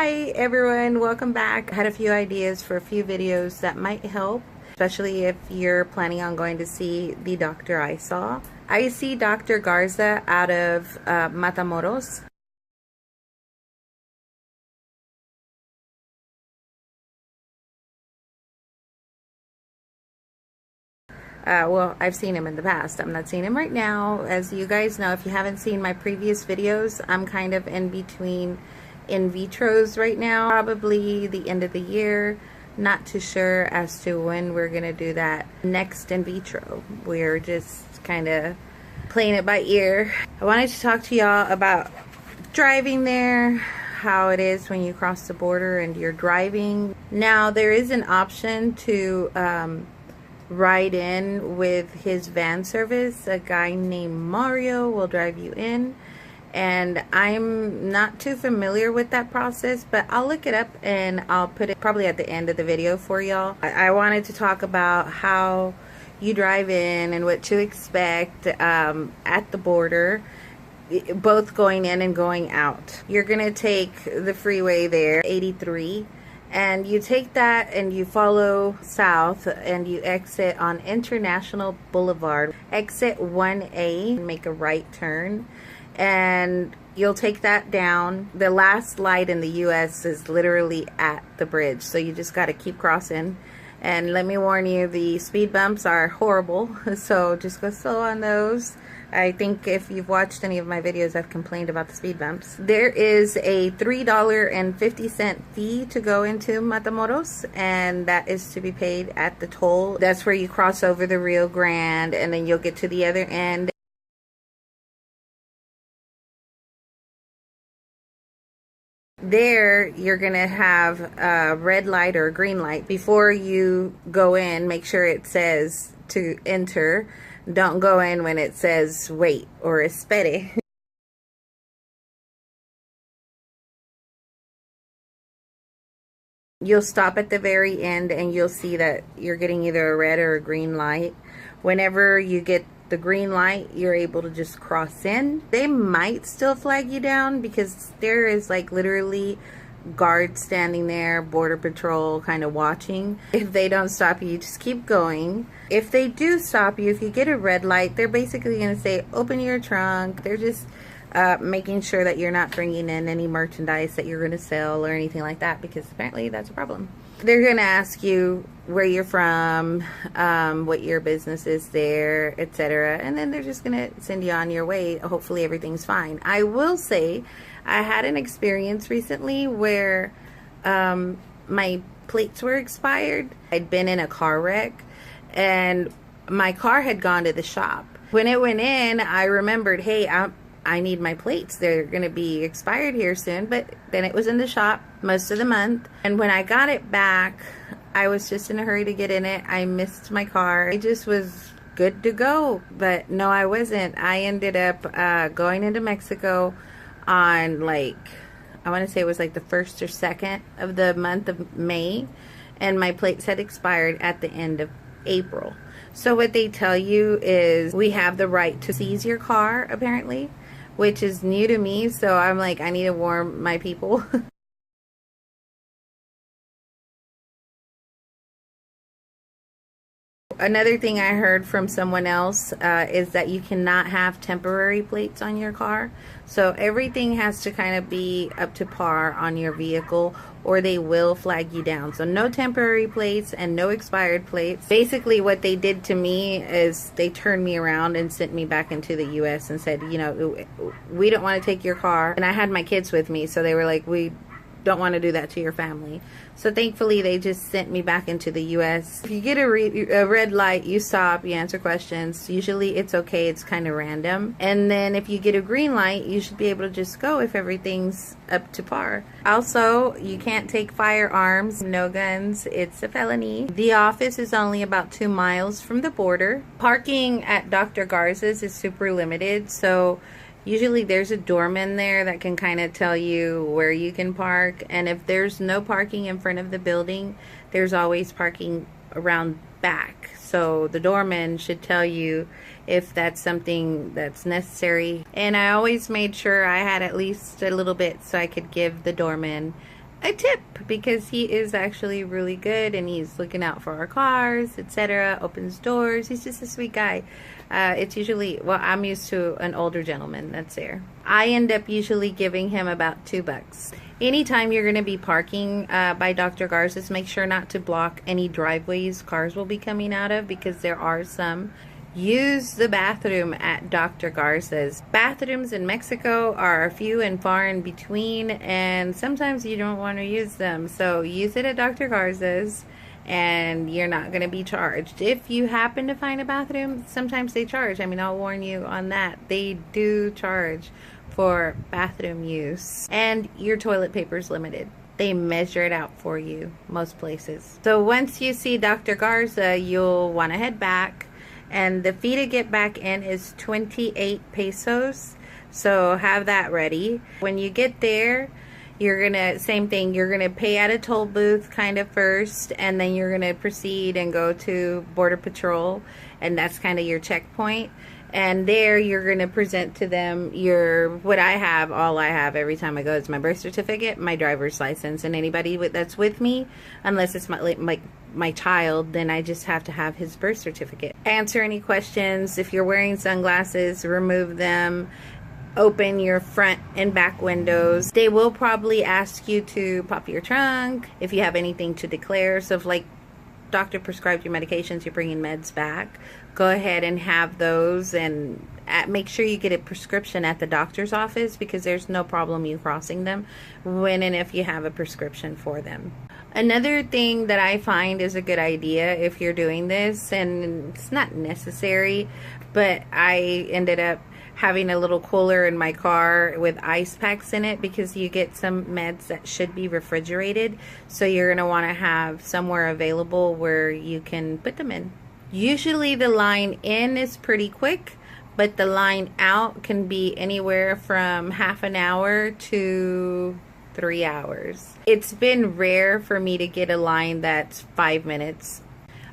Hi everyone, welcome back. I had a few ideas for a few videos that might help, especially if you're planning on going to see the doctor I saw. I see Dr. Garza out of Matamoros. Well, I've seen him in the past. I'm not seeing him right now. As you guys know, if you haven't seen my previous videos, I'm kind of in between in vitros right now. Probably the end of the year. Not too sure as to when we're going to do that next in vitro. We're just kind of playing it by ear. I wanted to talk to y'all about driving there, how it is when you cross the border and you're driving. Now, there is an option to ride in with his van service. A guy named Mario will drive you in, and I'm not too familiar with that process, but I'll look it up and I'll put it probably at the end of the video for y'all. I wanted to talk about how you drive in and what to expect at the border, both going in and going out. You're gonna take the freeway there, 83, and you take that and you follow south and you exit on International Boulevard. Exit 1A, make a right turn, and you'll take that down. The last light in the US is literally at the bridge, so you just got to keep crossing. And let me warn you, the speed bumps are horrible, so just go slow on those. I think if you've watched any of my videos, I've complained about the speed bumps. There is a $3.50 fee to go into Matamoros, and that is to be paid at the toll. That's where you cross over the Rio Grande, and then you'll get to the other end. There, you're gonna have a red light or a green light. Before you go in, make sure it says to enter. Don't go in when it says wait or espere. You'll stop at the very end and you'll see that you're getting either a red or a green light. Whenever you get the green light, you're able to just cross in. They might still flag you down because there is like literally guards standing there, border patrol kind of watching. If they don't stop you, just keep going. If they do stop you, if you get a red light, they're basically going to say open your trunk. They're just making sure that you're not bringing in any merchandise that you're going to sell or anything like that, because apparently that's a problem. They're going to ask you where you're from, what your business is there, etc. And then they're just going to send you on your way. Hopefully everything's fine. I will say I had an experience recently where my plates were expired. I'd been in a car wreck and my car had gone to the shop. When it went in, I remembered, hey, I need my plates. They're going to be expired here soon. But then it was in the shop most of the month. And when I got it back, I was just in a hurry to get in it. I missed my car. I just was good to go. But no, I wasn't. I ended up going into Mexico on I want to say it was like the 1st or 2nd of the month of May. And my plates had expired at the end of April. So what they tell you is we have the right to seize your car, apparently, which is new to me. So I'm like, I need to warn my people. Another thing I heard from someone else is that you cannot have temporary plates on your car. So everything has to kind of be up to par on your vehicle or they will flag you down. So no temporary plates and no expired plates. Basically what they did to me is they turned me around and sent me back into the US and said, you know, we don't want to take your car. And I had my kids with me, so they were like, we don't want to do that to your family. So thankfully they just sent me back into the US. If you get a red light, you stop, you answer questions. Usually it's okay, it's kind of random. And then if you get a green light, you should be able to just go if everything's up to par. Also, you can't take firearms, no guns, it's a felony. The office is only about 2 miles from the border. Parking at Dr. Garza's is super limited, so usually there's a doorman there that can kind of tell you where you can park. And if there's no parking in front of the building, there's always parking around back. So the doorman should tell you if that's something that's necessary. And I always made sure I had at least a little bit so I could give the doorman a tip, because he is actually really good and he's looking out for our cars, etc. Opens doors. He's just a sweet guy. It's usually, well, I'm used to an older gentleman that's there. I end up usually giving him about $2. Anytime you're going to be parking by Dr. Garza's, make sure not to block any driveways cars will be coming out of, because there are some. Use the bathroom at Dr. Garza's. Bathrooms in Mexico are few and far in between, and sometimes you don't want to use them. So use it at Dr. Garza's, and you're not going to be charged. If you happen to find a bathroom, sometimes they charge. I mean, I'll warn you on that. They do charge for bathroom use. And your toilet paper is limited. They measure it out for you, most places. So once you see Dr. Garza, you'll want to head back. And the fee to get back in is 28 pesos. So have that ready. When you get there, you're gonna, same thing, you're gonna pay at a toll booth kind of first, and then you're gonna proceed and go to Border Patrol, and that's kind of your checkpoint. And there you're gonna present to them your, what I have, all I have every time I go is my birth certificate, my driver's license, and anybody that's with me, unless it's my child, then I just have to have his birth certificate. Answer any questions. If you're wearing sunglasses, remove them. Open your front and back windows. They will probably ask you to pop your trunk if you have anything to declare. So if, like, doctor prescribed your medications, you're bringing meds back, go ahead and have those, and make sure you get a prescription at the doctor's office, because there's no problem you crossing them when and if you have a prescription for them. Another thing that I find is a good idea if you're doing this, and it's not necessary, but I ended up having a little cooler in my car with ice packs in it, because you get some meds that should be refrigerated, so you're going to want to have somewhere available where you can put them in. Usually the line in is pretty quick, but the line out can be anywhere from half an hour to 3 hours. It's been rare for me to get a line that's 5 minutes.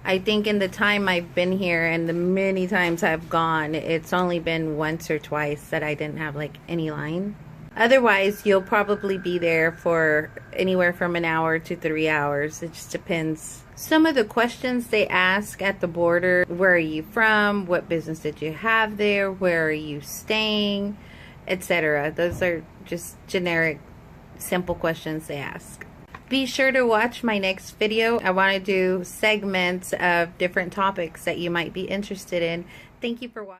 I think in the time I've been here and the many times I've gone, it's only been once or twice that I didn't have like any line. Otherwise, you'll probably be there for anywhere from an hour to 3 hours. It just depends. Some of the questions they ask at the border: where are you from? What business did you have there? Where are you staying? Etc. Those are just generic, simple questions they ask. Be sure to watch my next video. I want to do segments of different topics that you might be interested in. Thank you for watching.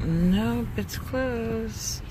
Nope, it's closed.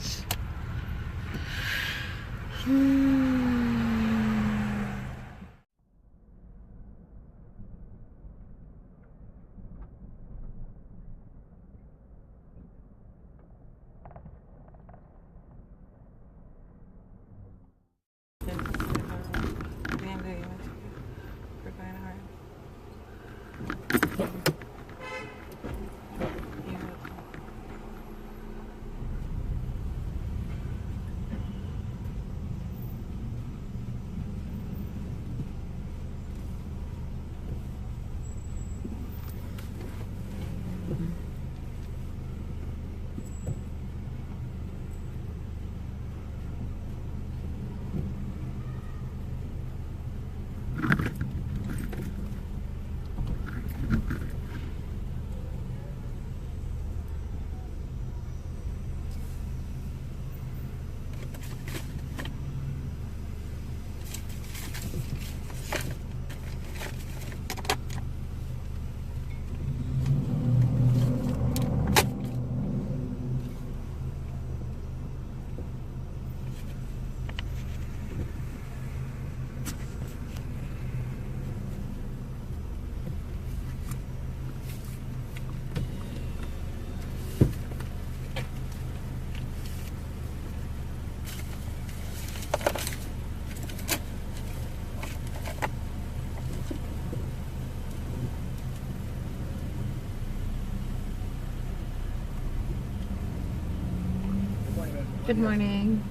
Good morning.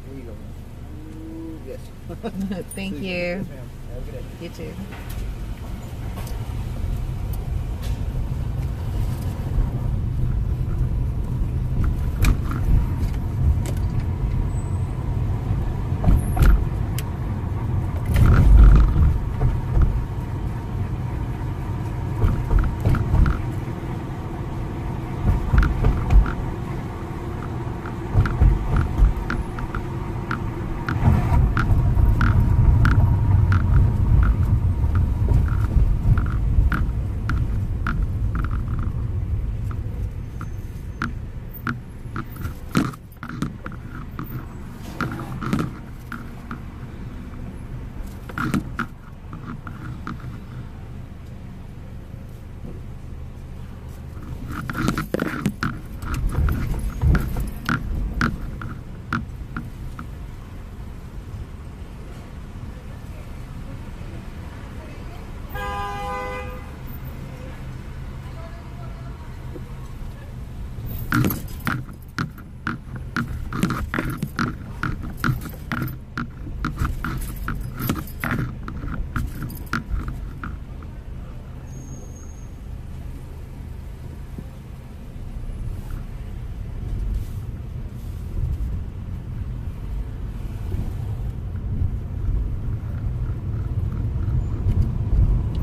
There you go. Ooh, yes. Thank you. Yes, ma'am. Have a good day. You too.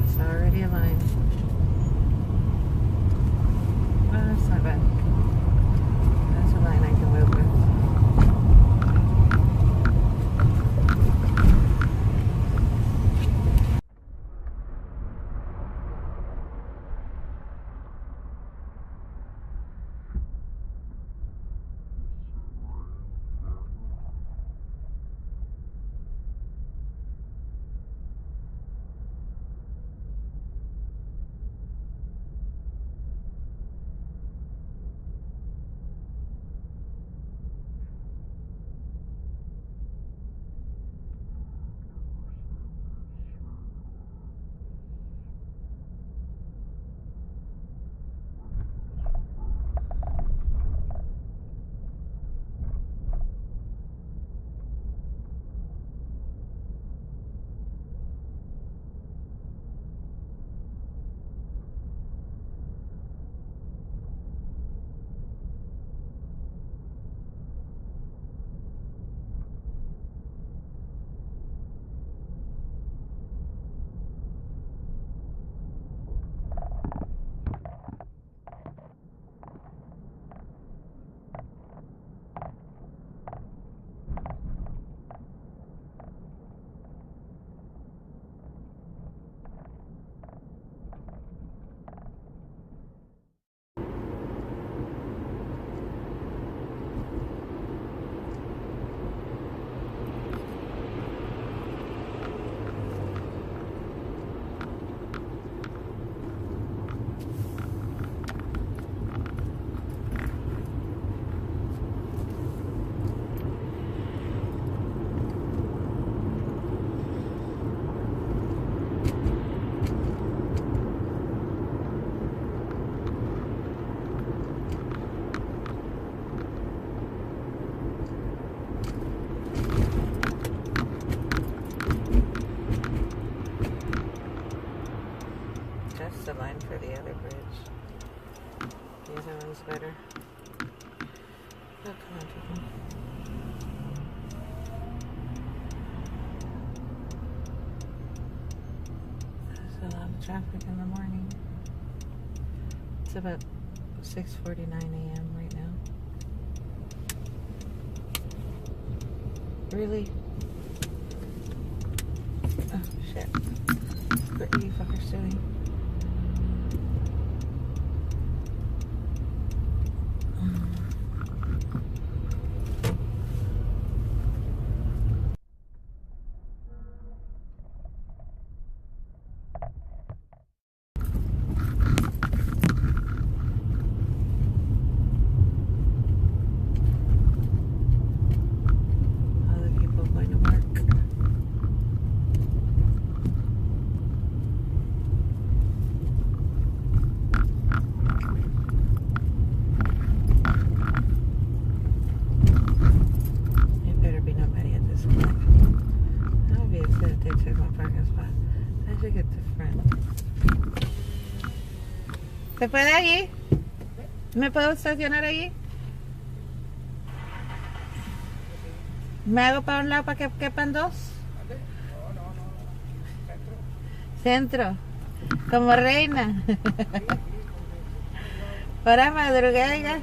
It's already a line. Oh, that's not bad. That's a line I can live with. That's the line for the other bridge. The other one's better. Oh, come on, people. There's a lot of traffic in the morning. It's about 6:49 a.m. right now. Really? Oh, shit. What are you fuckers doing? ¿Se puede allí? ¿Me puedo estacionar allí? ¿Me hago para un lado para que quepan dos? Centro. Como reina. Para madrugar, oiga.